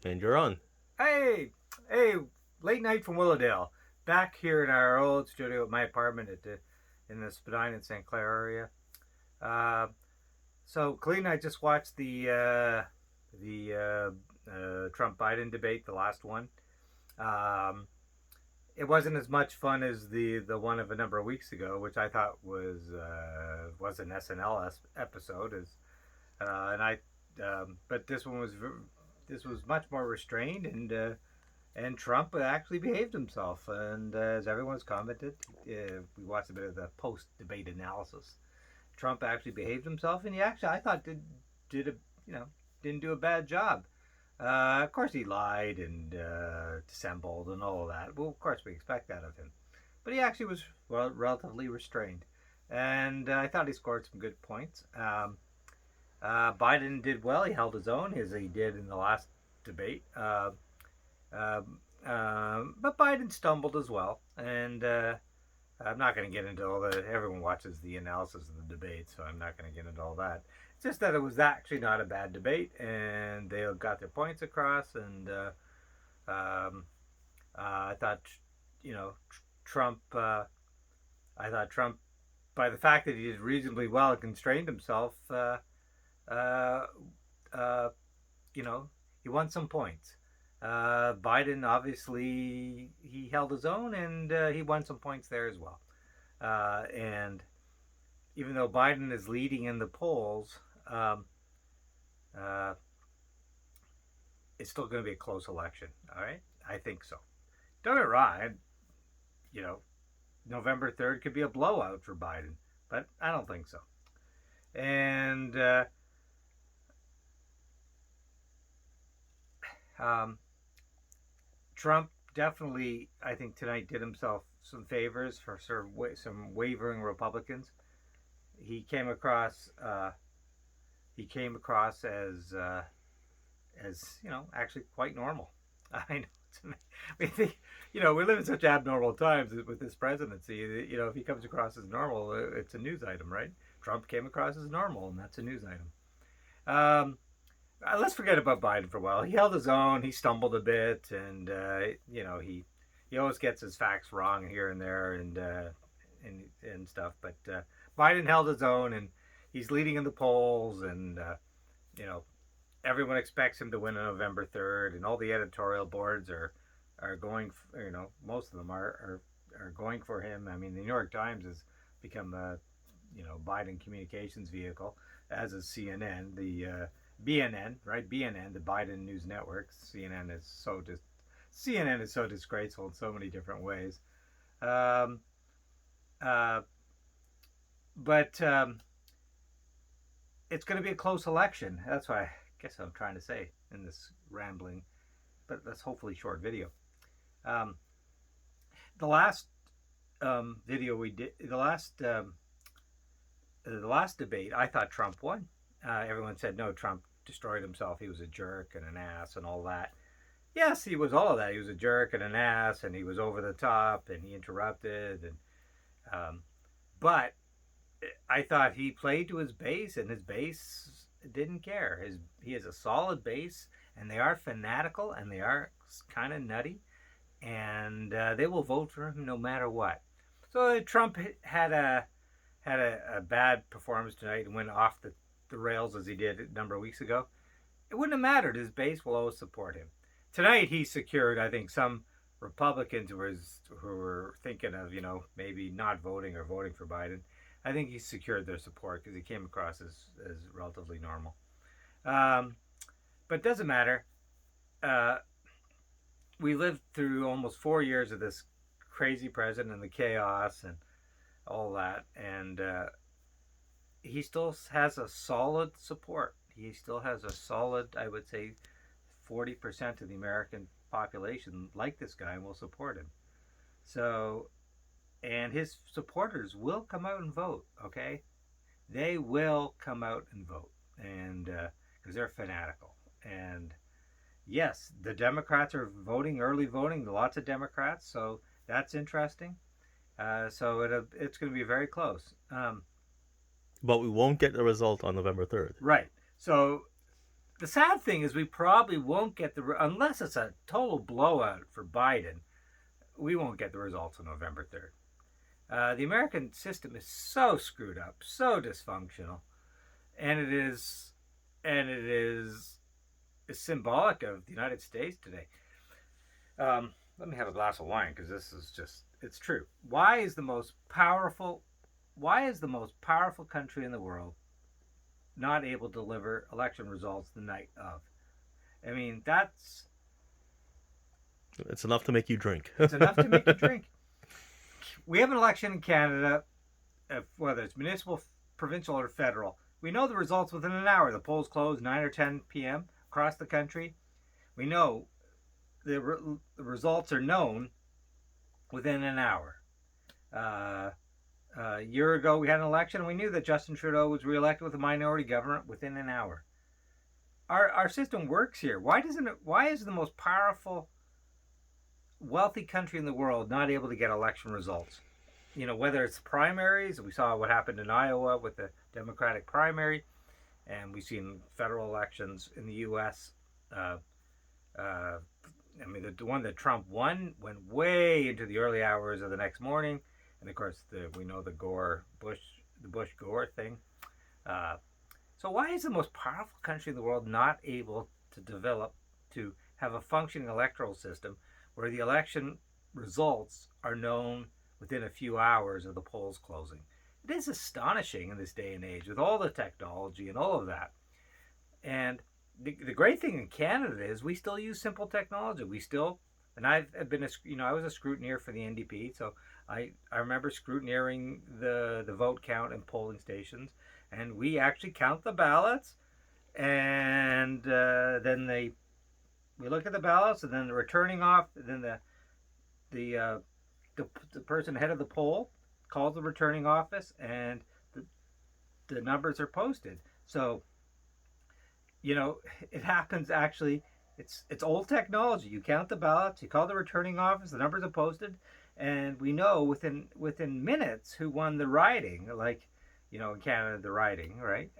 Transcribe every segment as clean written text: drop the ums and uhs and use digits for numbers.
And you're on. Hey, hey, late night from Willowdale. Back here in our old studio at my apartment in the Spadina and St. Clair area. Uh, so, Colleen and I just watched the Trump Biden debate, the last one. Um, it wasn't as much fun as the one of a number of weeks ago, which I thought was an SNL episode. And I, but this was much more restrained and Trump actually behaved himself. And as everyone's commented, we watched a bit of the post-debate analysis. Trump actually behaved himself, and he actually, I thought, did a didn't do a bad job. Of course, he lied and dissembled and all of that. Well, of course, we expect that of him. But he actually was relatively restrained, and I thought he scored some good points. Biden did well. He held his own, as he did in the last debate. But Biden stumbled as well, and I'm not going to get into all that. Everyone watches the analysis of the debate, so I'm not going to get into all that. It's just that it was actually not a bad debate, and they got their points across. And I thought, Trump. I thought Trump, by the fact that he did reasonably well and constrained himself, uh, uh, he won some points. Biden obviously he held his own and he won some points there as well. And even though Biden is leading in the polls, uh, it's still going to be a close election. All right, I think so. Don't get it wrong. You know, November 3rd could be a blowout for Biden, but I don't think so. And um, Trump definitely, I think, tonight did himself some favors for sort of some wavering Republicans. He came across he came across as actually quite normal. I know. We think we live in such abnormal times with this presidency. If he comes across as normal, it's a news item, right? Trump came across as normal, and that's a news item. Um, let's forget about Biden for a while. He held his own. He stumbled a bit, and he always gets his facts wrong here and there, and stuff. But Biden held his own, and he's leading in the polls, and you know everyone expects him to win on November 3rd, and all the editorial boards are going. Most of them are going for him. I mean, the New York Times has become a Biden communications vehicle, as is CNN, the BNN, right? BNN, the Biden News Network. CNN is so disgraceful in so many different ways. Um, uh, but it's going to be a close election. That's what I guess I'm trying to say in this rambling, but that's hopefully short video. Um, the last video we did, the last debate, I thought Trump won. Everyone said no, Trump destroyed himself. He was a jerk and an ass and all that. Yes, he was all of that. He was a jerk and an ass, and he was over the top, and he interrupted, um, but I thought he played to his base, and his base didn't care. He has a solid base, and they are fanatical, and they are kind of nutty, and they will vote for him no matter what. So Trump had a bad performance tonight and went off the rails as he did a number of weeks ago. It wouldn't have mattered. His base will always support him. Tonight he secured, I think, some Republicans who were thinking of maybe not voting or voting for Biden. I think he secured their support because he came across as relatively normal. But it doesn't matter. Uh, we lived through almost 4 years of this crazy president and the chaos and all that, and he still has a solid support. He still has a solid, I would say, 40% of the American population like this guy and will support him. So, and his supporters will come out and vote. Okay, they will come out and vote, and because they're fanatical. And yes, the Democrats are voting, early voting. Lots of Democrats, so that's interesting. So it's going to be very close. But we won't get the result on November 3rd. Right. So the sad thing is we probably won't get unless it's a total blowout for Biden. We won't get the results on November 3rd. The American system is so screwed up, so dysfunctional, and it is symbolic of the United States today. Let me have a glass of wine because this is just—it's true. Why is the most powerful country in the world not able to deliver election results the night of? I mean, it's enough to make you drink. It's enough to make you drink. We have an election in Canada, whether it's municipal, provincial, or federal. We know the results within an hour. The polls close 9 or 10 p.m. across the country. We know the results are known within an hour. A year ago, we had an election, and we knew that Justin Trudeau was reelected with a minority government within an hour. Our system works here. Why is the most powerful, wealthy country in the world not able to get election results? Whether it's primaries, we saw what happened in Iowa with the Democratic primary, and we've seen federal elections in the U.S. The one that Trump won went way into the early hours of the next morning, and of course we know the Bush-Gore thing. So why is the most powerful country in the world not able to have a functioning electoral system where the election results are known within a few hours of the polls closing? It is astonishing in this day and age with all the technology and all of that. And the great thing in Canada is we still use simple technology. And I've been I was a scrutineer for the NDP, so I remember scrutineering the vote count in polling stations, and we actually count the ballots, and then we look at the ballots, and then the returning off, then the person head of the poll calls the returning office, and the numbers are posted. So, it happens actually. It's old technology. You count the ballots, you call the returning office, the numbers are posted, and we know within minutes who won the riding. Like, in Canada, the riding, right?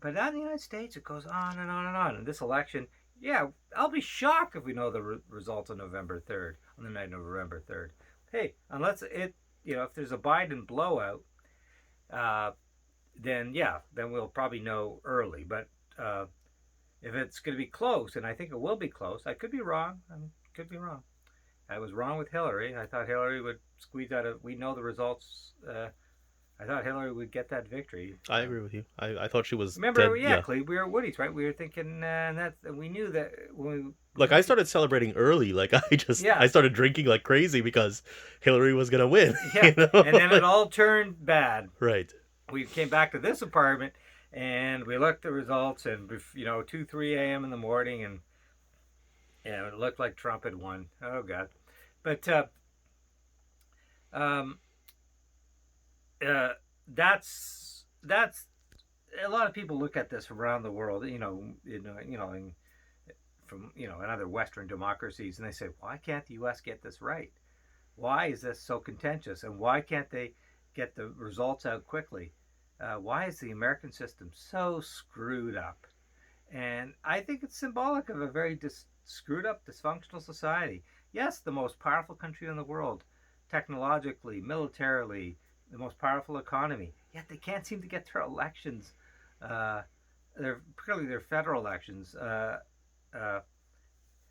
But not in the United States, it goes on and on and on. And this election, yeah, I'll be shocked if we know the results on November 3rd, on the night of November 3rd. Hey, unless if there's a Biden blowout, then we'll probably know early. But if it's going to be close, and I think it will be close, I could be wrong. I was wrong with Hillary. I thought Hillary would squeeze out we know the results. I thought Hillary would get that victory. I agree with you. I thought she was. Remember, dead. Cleve, we were at Woody's, right? We were thinking, and we knew that when we. I started celebrating early. I started drinking like crazy because Hillary was gonna win. Yeah, and then it all turned bad. Right. We came back to this apartment, and we looked at the results, and 2-3 a.m. in the morning, and it looked like Trump had won. Oh God, but that's a lot of people look at this around the world, from in other Western democracies, and they say, why can't the U.S. get this right? Why is this so contentious, and why can't they get the results out quickly? Why is the American system so screwed up? And I think it's symbolic of a very screwed up, dysfunctional society. Yes, the most powerful country in the world, technologically, militarily, the most powerful economy, yet they can't seem to get their elections, particularly their federal elections.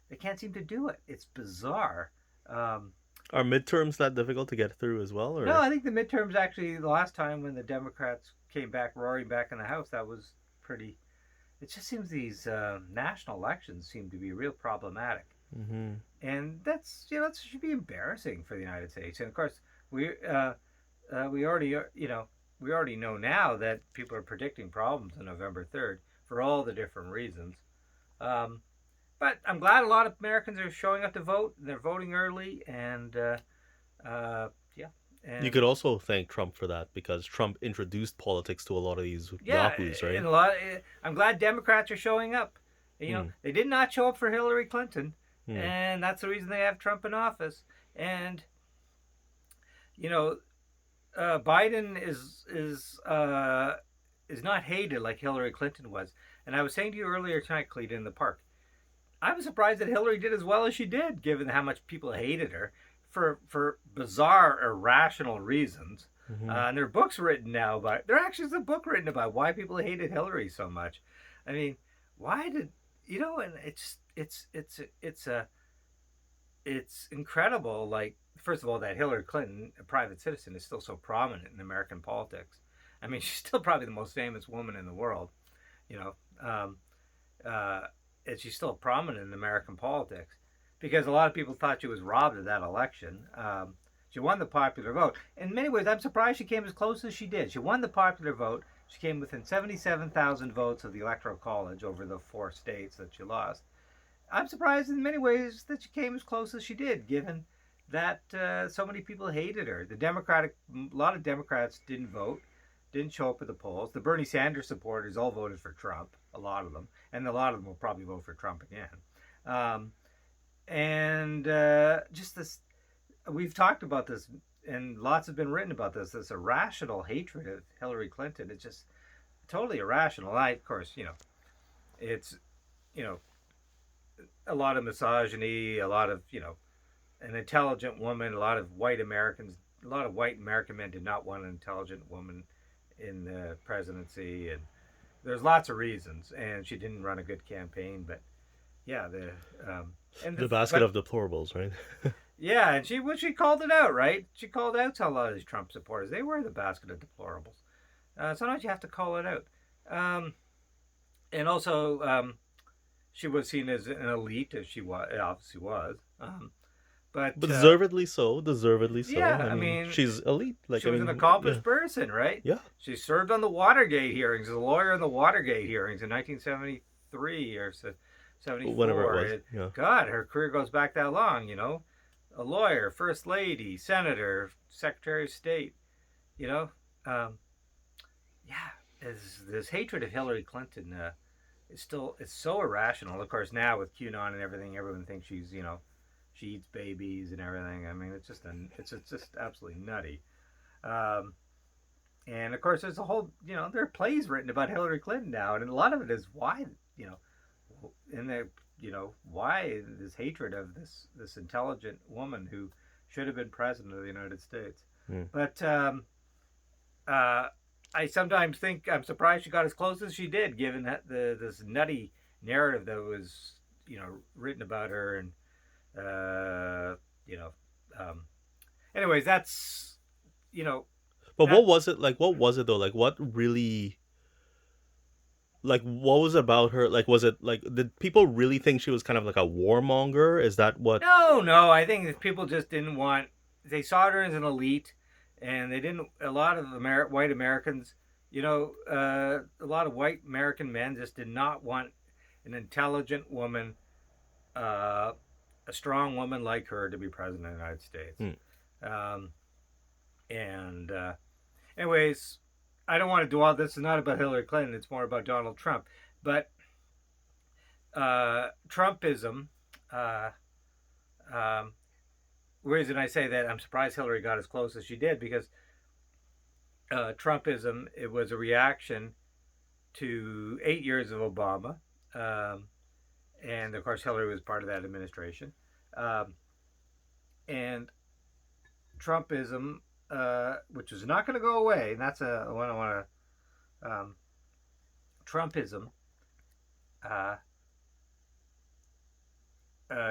They can't seem to do it. It's bizarre. Are midterms that difficult to get through as well? Or? No, I think the midterms actually, the last time when the Democrats came back roaring back in the House, that was pretty. It just seems these national elections seem to be real problematic. Mm-hmm. And that should be embarrassing for the United States. And of course, we already know now that people are predicting problems on November 3rd for all the different reasons. But I'm glad a lot of Americans are showing up to vote. They're voting early, and And you could also thank Trump for that because Trump introduced politics to a lot of these yahoos, right? And I'm glad Democrats are showing up. They did not show up for Hillary Clinton, and that's the reason they have Trump in office. And Biden is not hated like Hillary Clinton was. And I was saying to you earlier tonight, Cleta, in the park, I was surprised that Hillary did as well as she did, given how much people hated her for bizarre, irrational reasons. Hmm. And there are books written now about. There actually is a book written about why people hated Hillary so much. I mean, why did you know? And it's incredible. Like, first of all, that Hillary Clinton, a private citizen, is still so prominent in American politics. I mean, she's still probably the most famous woman in the world. You know, uh, and she's still prominent in American politics because a lot of people thought she was robbed of that election. She won the popular vote. In many ways, I'm surprised she came as close as she did. She won the popular vote. She came within 77,000 votes of the Electoral College over the 4 states that she lost. I'm surprised in many ways that she came as close as she did, given that so many people hated her. A lot of Democrats didn't vote, didn't show up at the polls. The Bernie Sanders supporters all voted for Trump, a lot of them, and a lot of them will probably vote for Trump again. Um, and just this, we've talked about this, and lots have been written about this. This irrational hatred of Hillary Clinton. It's just totally irrational. Of course, it's you know a lot of misogyny, a lot of an intelligent woman. A lot of white American men did not want an intelligent woman in the presidency, and there's lots of reasons. And she didn't run a good campaign, but yeah, The basket of deplorables, right? yeah, and she called it out, right? She called out to a lot of these Trump supporters. They were the basket of deplorables. Sometimes you have to call it out. And also, she was seen as an elite, as she obviously was. But Deservedly so. Deservedly so. yeah, I mean, she's elite. Like, she was an accomplished person, right? Yeah. She served on the Watergate hearings as a lawyer in the Watergate hearings in 1973 or 74. Whenever it was. Yeah. God, her career goes back that long, A lawyer, first lady, senator, secretary of state, you know. Yeah, this hatred of Hillary Clinton it's so irrational. Of course, now with QAnon and everything, everyone thinks she's, she eats babies and everything. I mean, it's just absolutely nutty. And of course, there's a whole, there are plays written about Hillary Clinton now, and a lot of it is why, in the, why this hatred of this intelligent woman who should have been president of the United States. Mm. But I sometimes think I'm surprised she got as close as she did, given that this nutty narrative that was, written about her, and anyways, that's, But what was it like? What was it though? Like, what really? Like, what was it about her? Like, was it like, did people really think she was kind of like a warmonger? Is that what? No. I think that people just didn't want. They saw her as an elite, and they didn't. A lot of white Americans, a lot of white American men just did not want an intelligent woman, a strong woman like her to be president of the United States. Anyways, I don't want to dwell. This is not about Hillary Clinton. It's more about Donald Trump. But Trumpism. Reason I say that, I'm surprised Hillary got as close as she did, because Trumpism, it was a reaction to 8 years of Obama, and of course Hillary was part of that administration, and Trumpism, which is not going to go away, and that's one I want to. Trumpism.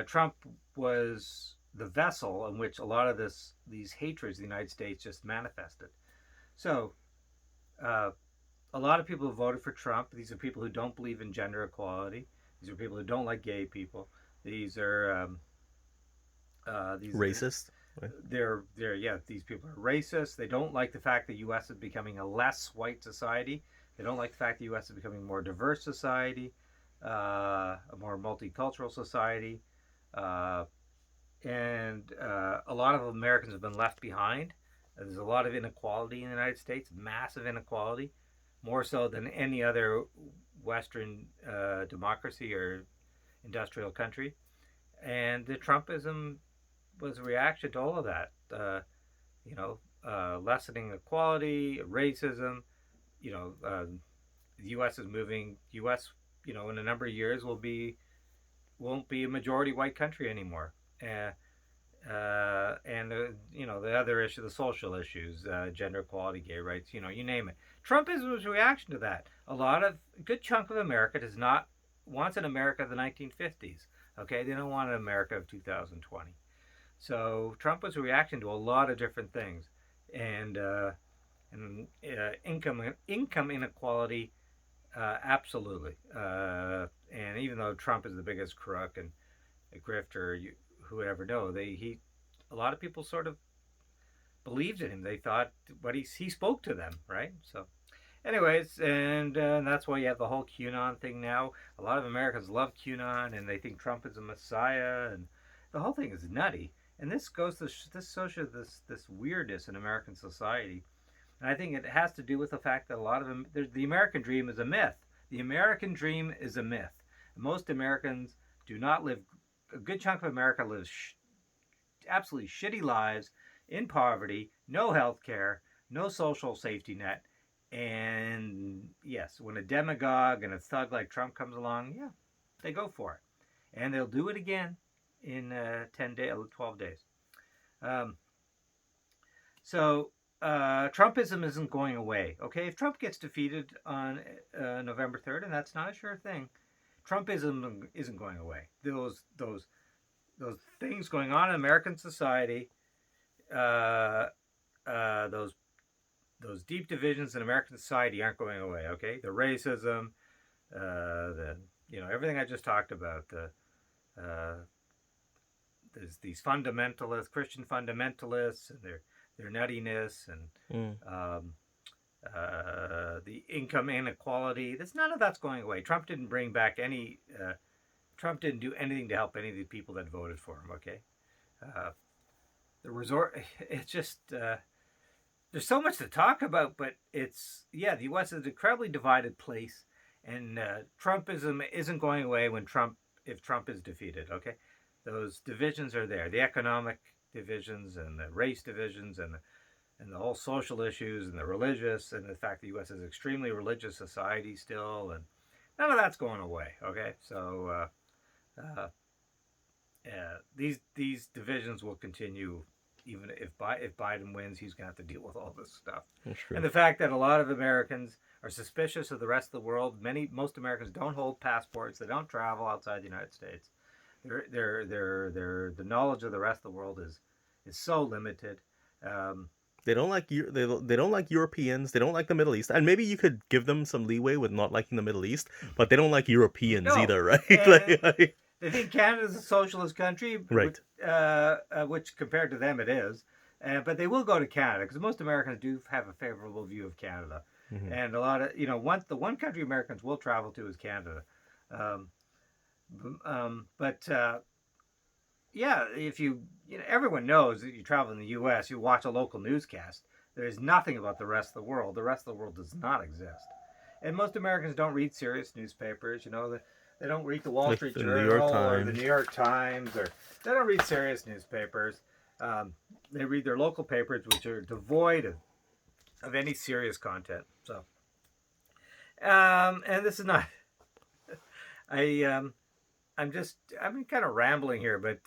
Trump was the vessel in which a lot of these hatreds of the United States just manifested. So, a lot of people who voted for Trump, these are people who don't believe in gender equality. These are people who don't like gay people. These are Racist. Right? These people are racist. They don't like the fact that the U.S. is becoming a less white society. They don't like the fact the U.S. is becoming a more diverse society, a more multicultural society. And a lot of Americans have been left behind. There's a lot of inequality in the United States, massive inequality, more so than any other Western democracy or industrial country. And the Trumpism was a reaction to all of that. Lessening equality, racism. The U.S. is moving. U.S. in a number of years won't be a majority white country anymore. Uh, and the other issue, the social issues, gender equality, gay rights, you name it. Trumpism's reaction to that. A good chunk of America does not wants an America of the 1950s. Okay, they don't want an America of 2020. So Trump was reacting to a lot of different things, and income inequality, absolutely. And even though Trump is the biggest crook and a grifter, who would ever know, a lot of people sort of believed in him. They thought, but he spoke to them, right? So, anyways, and that's why you have the whole QAnon thing now. A lot of Americans love QAnon, and they think Trump is a messiah, and the whole thing is nutty. And this goes to this weirdness in American society, and I think it has to do with the fact that a lot of them, the American dream is a myth. The American dream is a myth. Most Americans do not live. A good chunk of America lives absolutely shitty lives in poverty, no health care, no social safety net. And yes, when a demagogue and a thug like Trump comes along, yeah, they go for it. And they'll do it again in 10 days, 12 days. Um, so Trumpism isn't going away. Okay, if Trump gets defeated on November 3rd, and that's not a sure thing, Trumpism isn't going away. Those things going on in American society, uh, those deep divisions in American society aren't going away. Okay, the racism, the everything I just talked about. There's these fundamentalists, Christian fundamentalists, and their nuttiness, and Mm. the income inequality. None of that's going away. Trump didn't bring back any. Trump didn't do anything to help any of the people that voted for him. Okay, uh, the resort. It's just there's so much to talk about, but the U.S. is an incredibly divided place, and Trumpism isn't going away if Trump is defeated. Okay, those divisions are there. The economic divisions and the race divisions and the whole social issues and the religious, and the fact the U.S. is an extremely religious society still, and none of that's going away. Okay, so these divisions will continue. Even if Biden wins, he's going to have to deal with all this stuff. That's true. And the fact that a lot of Americans are suspicious of the rest of the world. Most Americans don't hold passports. They don't travel outside the United States. The knowledge of the rest of the world is so limited. They don't like they don't like Europeans. They don't like the Middle East. And maybe you could give them some leeway with not liking the Middle East, but they don't like Europeans No, either, right? and they think Canada's a socialist country, Right. which compared to them it is. But they will go to Canada because most Americans do have a favorable view of Canada, Mm-hmm. and a lot of the one country Americans will travel to is Canada. Um, but yeah, if everyone knows that you travel in the U.S., you watch a local newscast. There's nothing about the rest of the world. The rest of the world does not exist, and most Americans don't read serious newspapers. They don't read the Wall Like Street the New York Journal or the Times. New York Times, or they don't read serious newspapers. They read their local papers, which are devoid of any serious content. So, and this is not. I'm kind of rambling here, but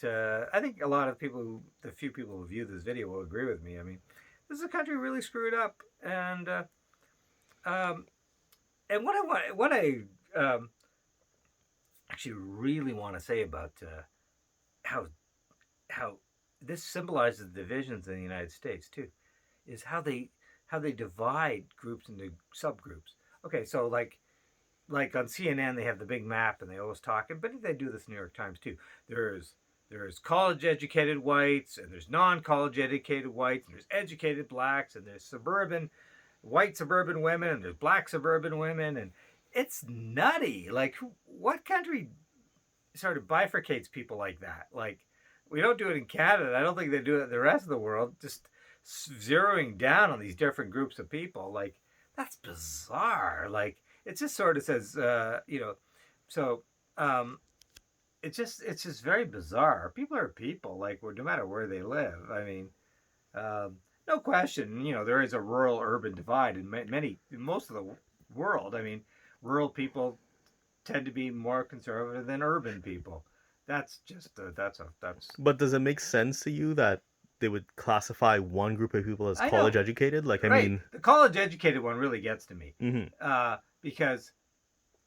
I think a lot of the few people who view this video will agree with me. I mean, this is a country really screwed up, um, and what I actually really want to say about how how this symbolizes the divisions in the United States too, is how they divide groups into subgroups. Okay, so like on CNN they have the big map and they always talk, but they do this in the New York Times too. There's college educated whites and there's non-college educated whites and there's educated blacks and there's white suburban women and there's black suburban women, and it's nutty. Like, what country sort of bifurcates people like that? Like, we don't do it in Canada. I don't think they do it in the rest of the world. Just zeroing down on these different groups of people, like, that's bizarre. Like, it just sort of says, so it's just very bizarre. People are people, like, no matter where they live. I mean, no question. There is a rural urban divide in most of the world. I mean, rural people tend to be more conservative than urban people. That's just that's. But does it make sense to you that they would classify one group of people as I college know, educated? Like, I right? mean, The college educated one really gets to me, mhm. because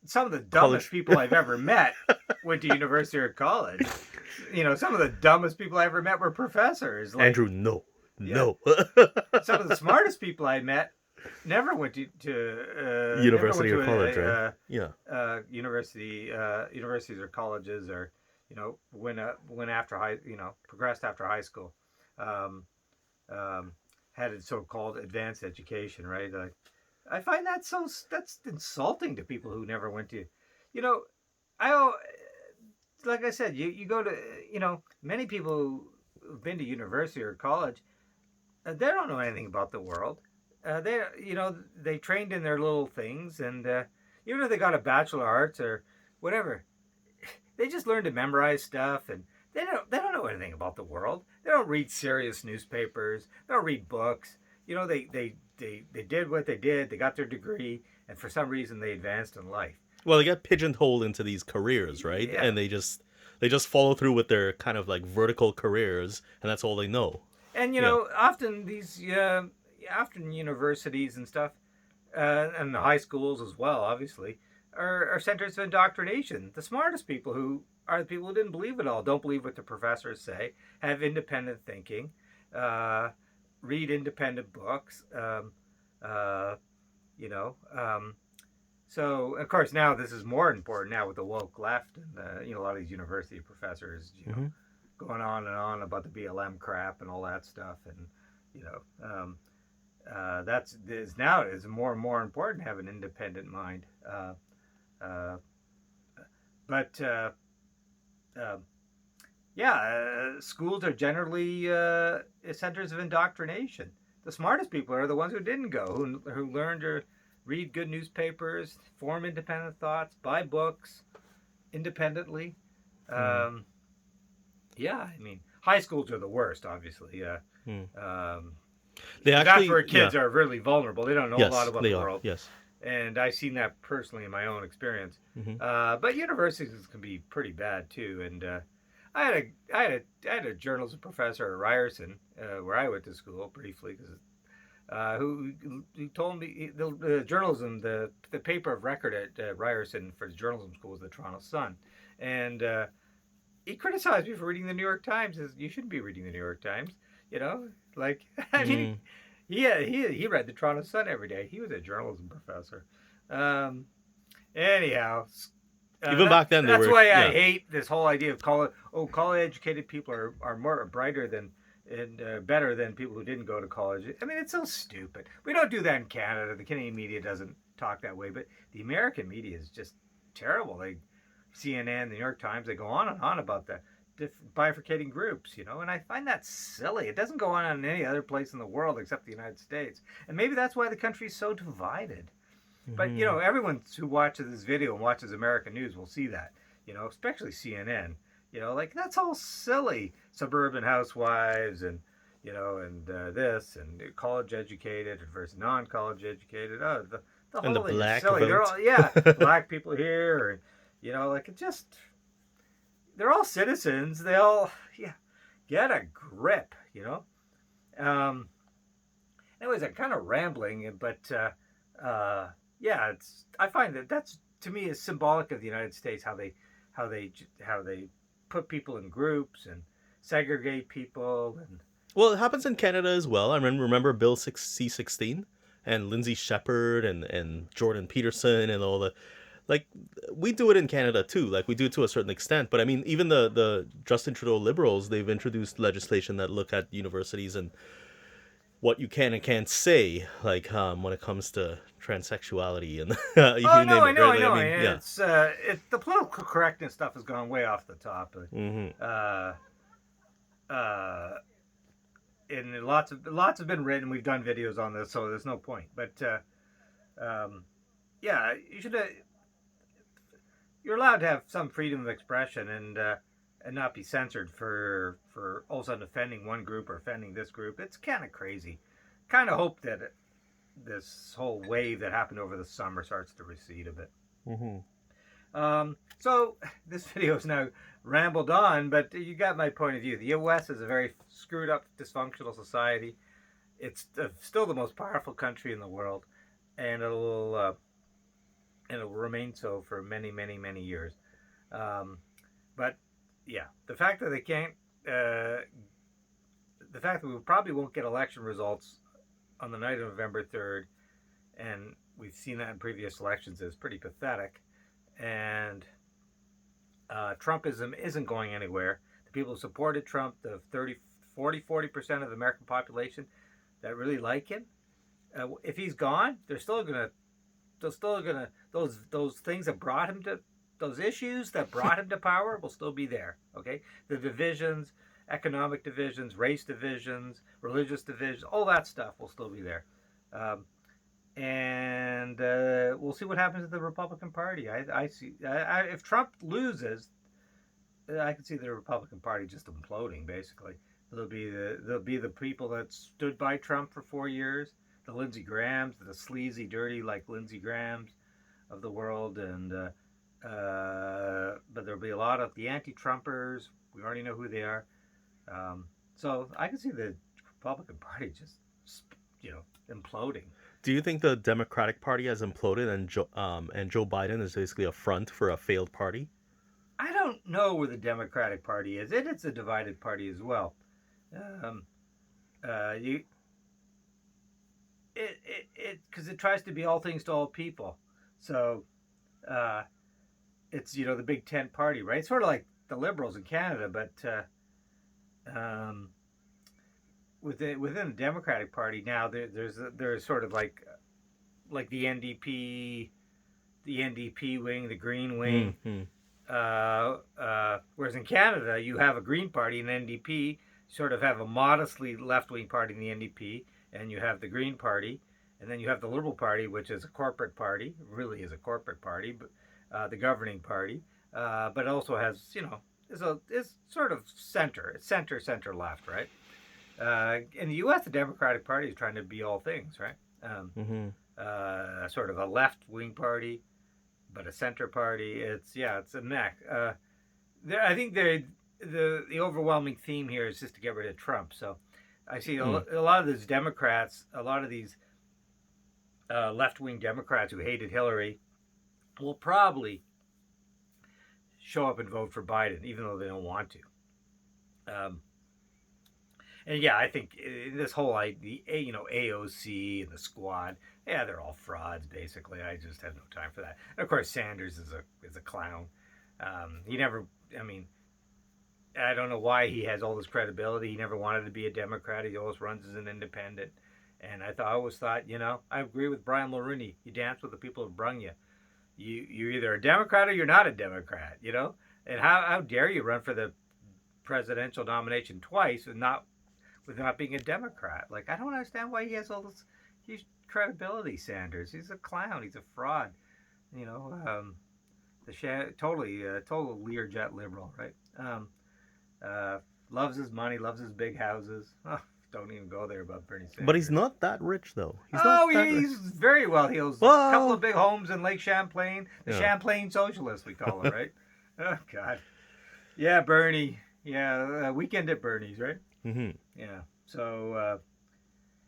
some of the dumbest College. people I've ever met went to university or college. Some of the dumbest people I ever met were professors. Like, Andrew, no, yeah, no. some of the smartest people I met never went never went University or to college, right? Yeah. universities or colleges, or went after progressed after high school, um, um, had a so-called advanced education, right? I find that's insulting to people who never went to, you know, I like I said, you go to many people who've been to university or college, they don't know anything about the world. They trained in their little things, and even if they got a bachelor of arts or whatever, they just learn to memorize stuff, and they don't know anything about the world. They don't read serious newspapers. They don't read books. They did what they did. They got their degree, and for some reason they advanced in life. Well, they get pigeonholed into these careers, right? Yeah, And they just follow through with their kind of like vertical careers, and that's all they know. and Yeah. often these often universities and stuff, and the high schools as well, obviously, are centers of indoctrination. The smartest people who are the people who didn't believe it all, don't believe what the professors say, have independent thinking, uh, read independent books. Uh, you know, so of course now this is more important now with the woke left, and a lot of these university professors, Hmm. going on and on about the BLM crap and all that stuff, and you know. That's is now it is more and more important to have an independent mind. Uh, but uh, yeah, schools are generally centers of indoctrination. The smartest people are the ones who didn't go, who learned to read good newspapers, form independent thoughts, buy books independently. Mm. Um, yeah, I mean, high schools are the worst, obviously. Mm. Um, They that's actually, where yeah, kids are really vulnerable. They don't know a lot yes, about they the are, world, yes. and I've seen that personally in my own experience. Hmm. But universities can be pretty bad too. And I had a journalism professor at Ryerson, where I went to school briefly, because who told me the journalism, the paper of record at Ryerson for the journalism school was the Toronto Sun, and he criticized me for reading the New York Times. Says you shouldn't be reading the New York Times. Like, I mean, Mm. he read the Toronto Sun every day. He was a journalism professor. Um, anyhow, Even back then, they that's were, why I yeah. hate this whole idea of college. Oh, college educated people are more brighter than and better than people who didn't go to college. I mean, it's so stupid. We don't do that in Canada. The Canadian media doesn't talk that way, but the American media is just terrible. CNN, the New York Times, they go on and on about the bifurcating groups, and I find that silly. It doesn't go on in any other place in the world except the United States, and maybe that's why the country's so divided. But Hmm. everyone who watches this video and watches American news will see that. Especially CNN. Like, that's all silly. Suburban housewives, and this, and college educated versus non-college educated. Oh, the And the whole thing is black silly. They're vote. all, yeah, black people here, and like, it just, they're all citizens. They all, yeah, get a grip. Um, Anyways, I'm kind of rambling, but yeah, I find that that's, to me, is symbolic of the United States, how they how they put people in groups and segregate people, and Well, it happens in Canada as well. I remember Bill C-16 and Lindsay Shepherd and Jordan Peterson and all the, like, we do it in Canada too. Like, we do it to a certain extent. But I mean, even the Justin Trudeau Liberals, they've introduced legislation that look at universities and what you can and can't say, like, when it comes to transsexuality and oh you no, name I it, know, right? I Like, I know, mean, yeah. the political correctness stuff has gone way off the top. Hmm. Uh, uh, and lots have been written. We've done videos on this, so there's no point. But yeah, you're allowed to have some freedom of expression, and not be censored for all of a sudden offending one group or offending this group. It's kind of crazy. Kind of hope that this whole wave that happened over the summer starts to recede a bit. Hmm. So this video is now rambled on, but you got my point of view. The U.S. is a very screwed up, dysfunctional society. It's still the most powerful country in the world, and it'll remain so for many, many, many years. Um, but yeah, uh, the fact that we probably won't get election results on the night of November 3rd, and we've seen that in previous elections, is pretty pathetic. And Trumpism isn't going anywhere. The people who supported Trump, the 40% of the American population that really like him, if he's gone, those things that brought him to those issues that brought him to power will still be there. Okay, the divisions, economic divisions, race divisions, religious divisions, all that stuff will still be there. Um, and we'll see what happens to the Republican Party. I see. If Trump loses, I can see the Republican Party just imploding. Basically, there'll be the people that stood by Trump for 4 years, the Lindsey Grahams, the sleazy, dirty like Lindsey Grahams of the world, and but there'll be a lot of the anti-Trumpers. We already know who they are. So I can see the Republican Party just imploding. Do you think the Democratic Party has imploded and Joe Biden is basically a front for a failed party? I don't know where the Democratic Party is. It's a divided party as well. Um, you because it tries to be all things to all people. So uh, it's the big tent party, right? It's sort of like the Liberals in Canada, but um, within the Democratic Party now, there's sort of like the NDP wing, the Green wing. Mm-hmm. Whereas in Canada, you have a Green Party and NDP. Sort of have a modestly left-wing party in the NDP, and you have the Green Party, and then you have the Liberal Party, which is a corporate party, really is a corporate party, but the governing party, but it also has is sort of center, it's center left, right? In the U.S., the Democratic Party is trying to be all things, right? Mm-hmm. Sort of a left-wing party, but a center party. It's a mech. I think the overwhelming theme here is just to get rid of Trump. So I see a lot of these Democrats, a lot of these left-wing Democrats who hated Hillary will probably show up and vote for Biden, even though they don't want to. And yeah, I think this whole AOC and the Squad, yeah, they're all frauds basically. I just have no time for that. And of course, Sanders is a clown. He never. I mean, I don't know why he has all this credibility. He never wanted to be a Democrat. He always runs as an independent. And I always thought, I agree with Brian Mulroney. You dance with the people who brung you. You're either a Democrat or you're not a Democrat. And how dare you run for the presidential nomination twice and not being a Democrat? Like, I don't understand why he has all this huge credibility. Sanders, he's a clown. He's a fraud. Total Learjet liberal, right? Loves his money, loves his big houses. Oh, don't even go there about Bernie Sanders. But he's not that rich, though. He's very well. He owns a couple of big homes in Lake Champlain. The Champlain Socialist, we call him, right? Oh, God. Yeah, Bernie. Yeah, weekend at Bernie's, right? Mm-hmm. Yeah. So,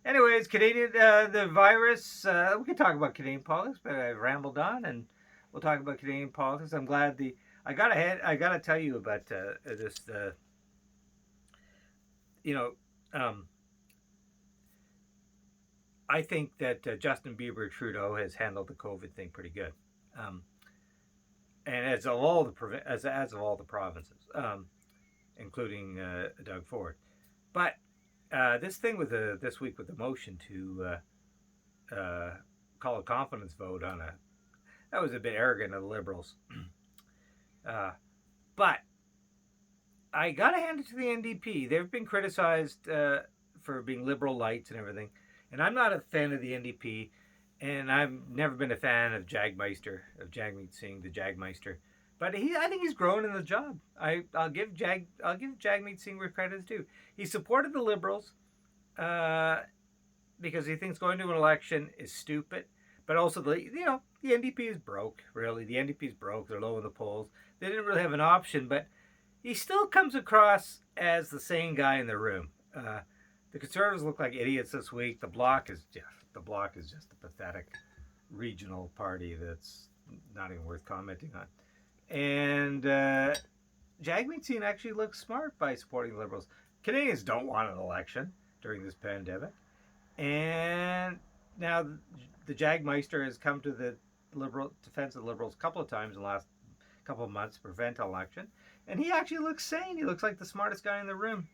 anyways, Canadian, the virus, we can talk about Canadian politics, but I've rambled on, and we'll talk about Canadian politics. I'm glad I gotta tell you about this. I think that Justin Bieber Trudeau has handled the COVID thing pretty good, and as of all the provinces, including Doug Ford. But this thing with this week with the motion to call a confidence vote on that was a bit arrogant of the Liberals. But I gotta hand it to the NDP. They've been criticized for being liberal lights and everything, and I'm not a fan of the NDP, and I've never been a fan of Jagmeet Singh, the Jagmeister. But I think he's grown in the job. I'll give Jagmeet Singh where credit is due. He supported the Liberals because he thinks going to an election is stupid. but also the NDP is broke. Really, the NDP is broke. They're low in the polls. They didn't really have an option, but he still comes across as the sane guy in the room. The Conservatives look like idiots this week. The Bloc is just a pathetic regional party that's not even worth commenting on. And Jagmeet actually looks smart by supporting the Liberals. Canadians don't want an election during this pandemic, and now the Jagmeister has come to the Liberal defense of the Liberals a couple of times in the last couple of months to prevent an election, and he actually looks sane. He looks like the smartest guy in the room,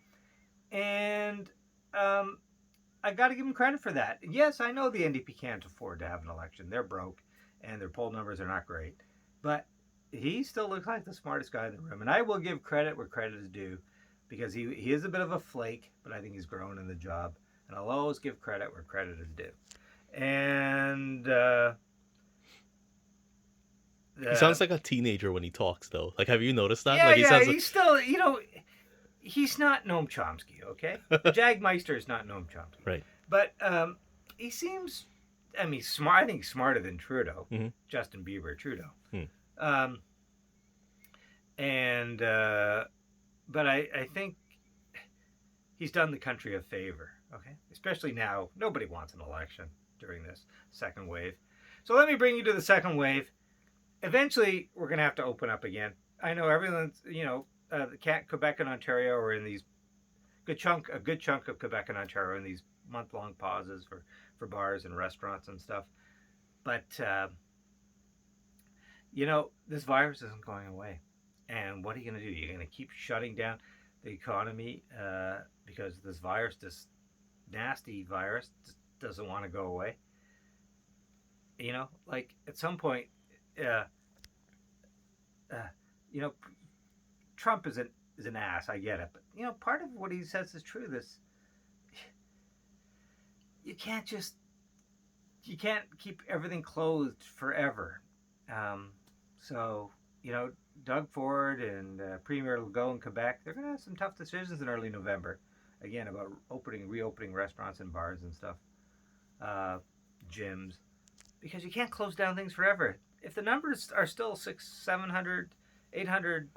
and I got to give him credit for that. Yes, I know the NDP can't afford to have an election; they're broke, and their poll numbers are not great, but he still looks like the smartest guy in the room, and I will give credit where credit is due, because he is a bit of a flake, but I think he's grown in the job, and I'll always give credit where credit is due. And He sounds like a teenager when he talks, though. Like, have you noticed that? yeah, Like, he yeah, sounds like he's still, he's not Noam Chomsky, okay? The Jagmeister is not Noam Chomsky, right. but he seems, I mean, smart. I think he's smarter than Trudeau, Mm-hmm. Justin Bieber, Trudeau. Hmm. And but I think he's done the country a favor, okay? Especially now, nobody wants an election during this second wave. So let me bring you to the second wave. Eventually, we're going to have to open up again. I know everyone's, Quebec and Ontario are in these a good chunk of Quebec and Ontario in these month-long pauses for bars and restaurants and stuff. But this virus isn't going away. And what are you going to do? You're going to keep shutting down the economy because this nasty virus, just doesn't want to go away. Like at some point, Trump is an ass. I get it, but part of what he says is true. You can't keep everything closed forever. So Doug Ford and Premier Legault in Quebec, they're going to have some tough decisions in early November, again about reopening restaurants and bars and stuff, gyms, because you can't close down things forever. If the numbers are still 600, 700, 800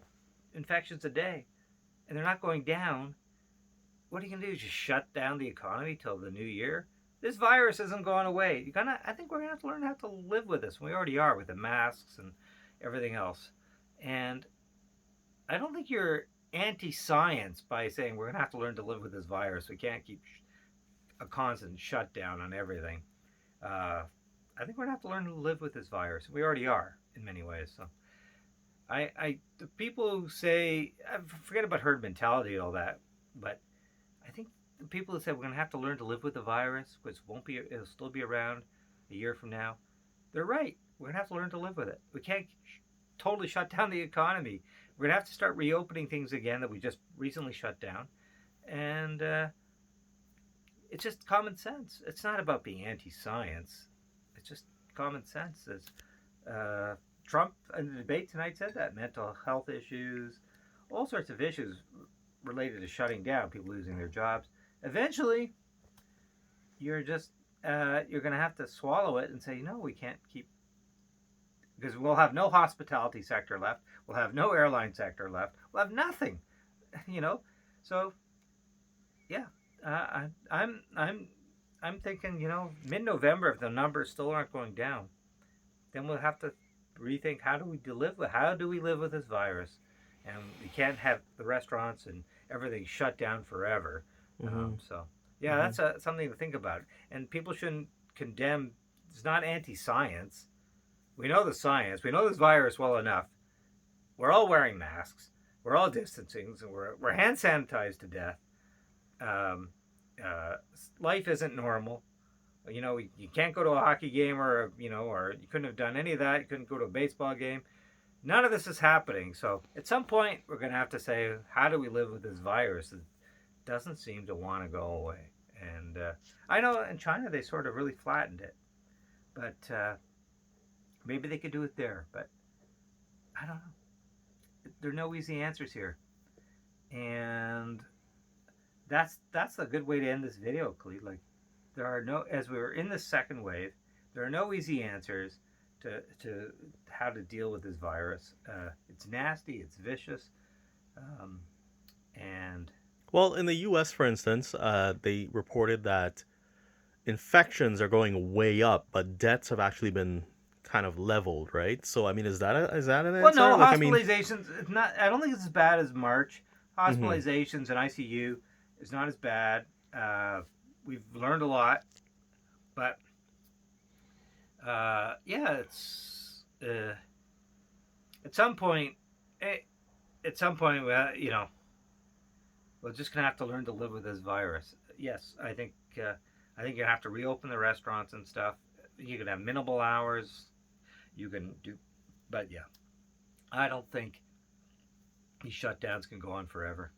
infections a day, and they're not going down, what are you going to do? Just shut down the economy till the new year? This virus isn't going away. I think we're going to have to learn how to live with this. We already are with the masks and everything else. And I don't think you're anti-science by saying we're going to have to learn to live with this virus. We can't keep a constant shutdown on everything. I think we're going to have to learn to live with this virus. We already are in many ways. So the people who say, I forget about herd mentality and all that, but I think the people who say we're going to have to learn to live with the virus, which it'll still be around a year from now, they're right. We're going to have to learn to live with it. We can't totally shut down the economy. We're going to have to start reopening things again that we just recently shut down. And it's just common sense. It's not about being anti-science. It's just common sense. Trump in the debate tonight said that. Mental health issues, all sorts of issues related to shutting down, people losing their jobs. Eventually, you're going to have to swallow it and say, no, we can't keep, because we'll have no hospitality sector left. We'll have no airline sector left. We'll have nothing, So, yeah, I'm thinking, mid-November, if the numbers still aren't going down, then we'll have to rethink how do we live with this virus, and we can't have the restaurants and everything shut down forever. Mm-hmm. That's something to think about. And people shouldn't condemn. It's not anti-science. We know the science. We know this virus well enough. We're all wearing masks. We're all distancing. So we're hand sanitized to death. Life isn't normal. You can't go to a hockey game or you couldn't have done any of that. You couldn't go to a baseball game. None of this is happening. So at some point, we're going to have to say, how do we live with this virus? It doesn't seem to want to go away. And I know in China, they sort of really flattened it. But maybe they could do it there. But I don't know. There are no easy answers here. And that's a good way to end this video, Clete. Like, as we were in the second wave, There are no easy answers to how to deal with this virus. It's nasty. It's vicious. Um, and Well, in the U.S., for instance, they reported that infections are going way up, but deaths have actually been kind of leveled, right? So, I mean, is that an well, answer? no Like, I mean, hospitalizations. It's not. I don't think it's as bad as March. hmm Hospitalizations and ICU is not as bad. We've learned a lot, but yeah, it's at some point. eh, At some point, we're just gonna have to learn to live with this virus. Yes, I think you have to reopen the restaurants and stuff. You can have minimal hours. You can do, but yeah, I don't think these shutdowns can go on forever.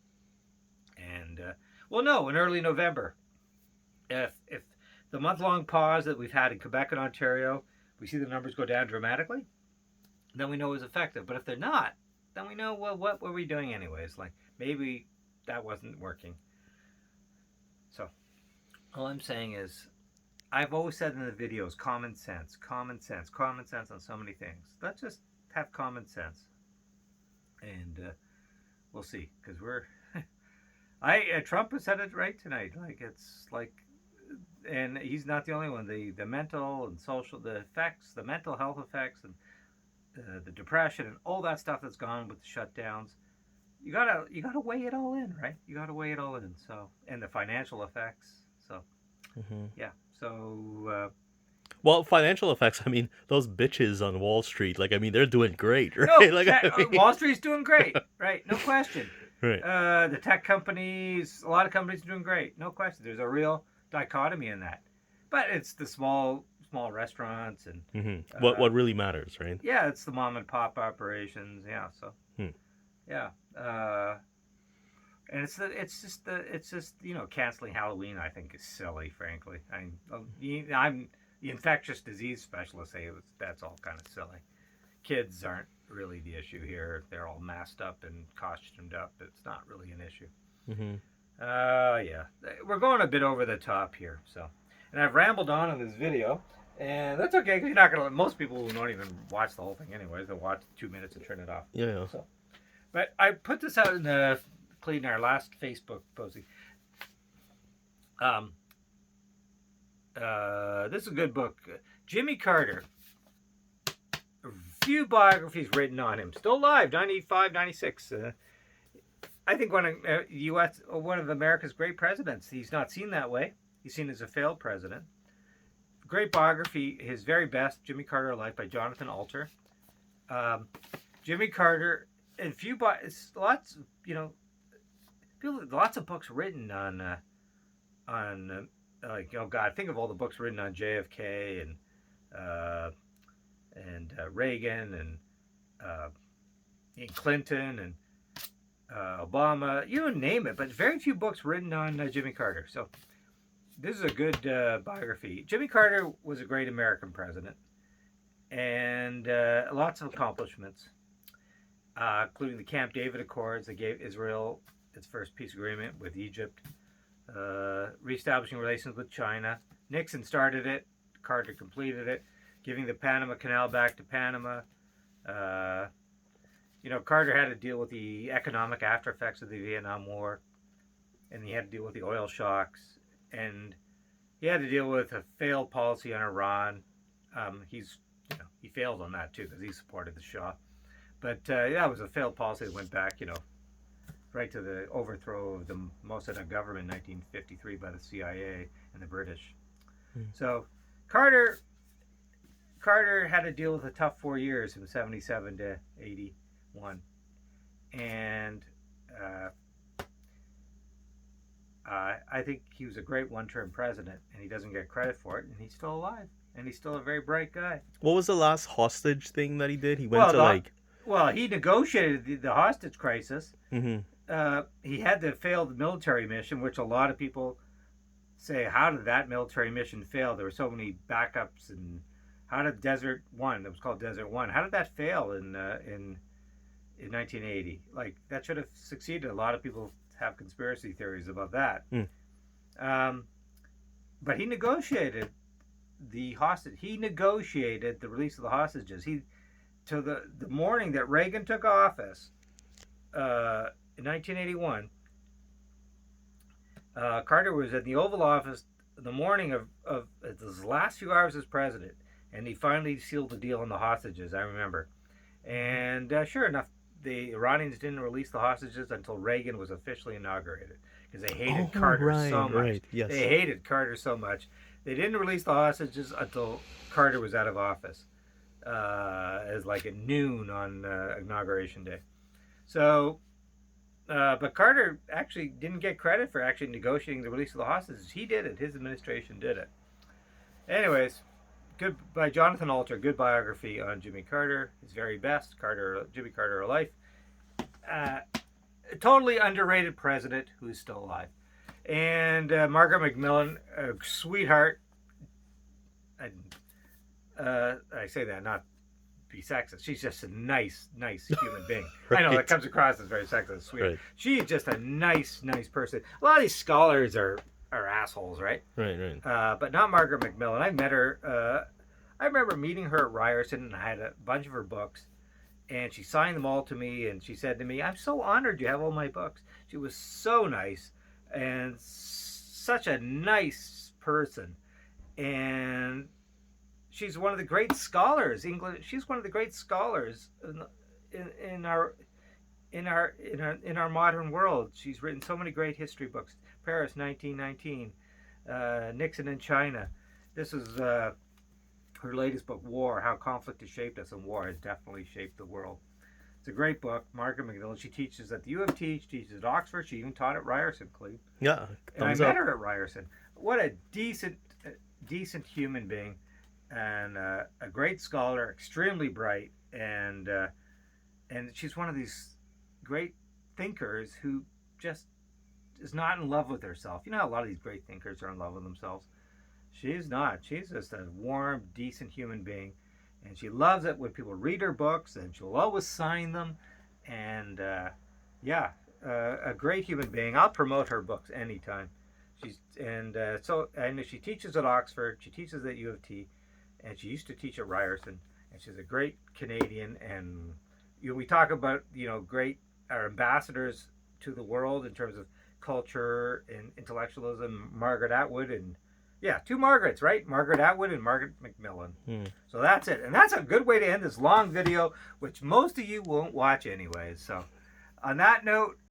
And well, no, in early November, if the month long pause that we've had in Quebec and Ontario, we see the numbers go down dramatically, then we know it's effective. But if they're not, then we know, well, what were we doing anyways? Like maybe that wasn't working. So all I'm saying is, I've always said in the videos, common sense, common sense, common sense on so many things. Let's just have common sense, and we'll see. Because we're, Trump has said it right tonight. Like it's like, and he's not the only one. The mental and social, the effects, the mental health effects, and the depression, and all that stuff that's gone with the shutdowns. You gotta weigh it all in, right? You gotta weigh it all in. So, and the financial effects. So hmm yeah. So well, financial effects. I mean, those bitches on Wall Street. Like, I mean, they're doing great, right? no, Like, I mean, Wall Street's doing great, right? No question. right. The tech companies, a lot of companies are doing great, no question. There's a real dichotomy in that, but it's the small restaurants and What really matters, right? yeah, it's the mom and pop operations. Yeah, so Hmm. yeah, and it's just canceling Halloween. I think is silly, frankly. I'm the infectious disease specialist. Say that's all kind of silly. Kids aren't really the issue here. They're all masked up and costumed up. It's not really an issue. hmm Yeah, we're going a bit over the top here. So, and I've rambled on in this video, and that's okay because you're not gonna. Most people don't even watch the whole thing anyways. They watch 2 minutes and turn it off. Yeah, yeah. So, but I put this out in the clean our last Facebook posting. Um, this is a good book. Jimmy Carter. A few biographies written on him. Still alive, 95, 96. I think one of America's great presidents. He's not seen that way. He's seen as a failed president. Great biography, his very best, Jimmy Carter Life by Jonathan Alter. Jimmy Carter, and lots, lots of books written on like, oh God, think of all the books written on JFK and Reagan and Clinton and Obama, you name it, but very few books written on Jimmy Carter. So this is a good biography. Jimmy Carter was a great American president and lots of accomplishments, including the Camp David Accords that gave Israel its first peace agreement with Egypt, reestablishing relations with China. Nixon started it, Carter completed it, giving the Panama Canal back to Panama. Carter had to deal with the economic after effects of the Vietnam War, and he had to deal with the oil shocks, and he had to deal with a failed policy on Iran. He failed on that too because he supported the Shah, but it was a failed policy that went back, right to the overthrow of the Mossad government in 1953 by the CIA and the British. So Carter had to deal with a tough 4 years from 77 to 81, and I think he was a great one-term president, and he doesn't get credit for it, and he's still alive, and he's still a very bright guy. What was the last hostage thing that he did? He went to like. Well, he negotiated the hostage crisis. hmm He had the failed military mission, which a lot of people say, how did that military mission fail? There were so many backups, and how did Desert One? It was called Desert One. How did that fail in 1980? Like that should have succeeded. A lot of people have conspiracy theories about that. Mm. But he negotiated the hostage. He negotiated the release of the hostages. He to the morning that Reagan took office in 1981. Carter was at the Oval Office the morning of his last few hours as president, and he finally sealed the deal on the hostages. I remember, and sure enough, the Iranians didn't release the hostages until Reagan was officially inaugurated because they hated Oh, Carter so right, much. right. Yes. They hated Carter so much. They didn't release the hostages until Carter was out of office, as like at noon on inauguration day. So but Carter actually didn't get credit for actually negotiating the release of the hostages. He did it. His administration did it. Anyways, good by Jonathan Alter. Good biography on Jimmy Carter. His very best. Jimmy Carter, a life. Uh, totally underrated president who's still alive. And Margaret McMillan, a sweetheart. I say that not be sexist. She's just a nice human being. Right. I know that comes across as very sexist, sweet. Right. She's just a nice person. A lot of these scholars are assholes, right? Right. But not Margaret McMillan. I met her. I remember meeting her at Ryerson, and I had a bunch of her books, and she signed them all to me, and she said to me, "I'm so honored you have all my books." She was so nice and such a nice person, and she's one of the great scholars. She's one of the great scholars in our modern world. She's written so many great history books. Paris, 1919, Nixon in China. This is her latest book, War: How Conflict Has Shaped Us, and War has definitely shaped the world. It's a great book. Margaret McMillan. She teaches at the U of T. She teaches at Oxford. She even taught at Ryerson, Cleve. Yeah. And I Thumbs met up. her at Ryerson. What a decent human being, and a great scholar, extremely bright, and she's one of these great thinkers who just is not in love with herself. You know how a lot of these great thinkers are in love with themselves. She's not. She's just a warm, decent human being, and she loves it when people read her books, and she'll always sign them, and a great human being. I'll promote her books anytime. And she teaches at Oxford. She teaches at U of T. And she used to teach at Ryerson, and she's a great Canadian. And we talk about our ambassadors to the world in terms of culture and intellectualism. Margaret Atwood and two Margarets, right? Margaret Atwood and Margaret McMillan. So that's it, and that's a good way to end this long video, which most of you won't watch anyways. So on that note,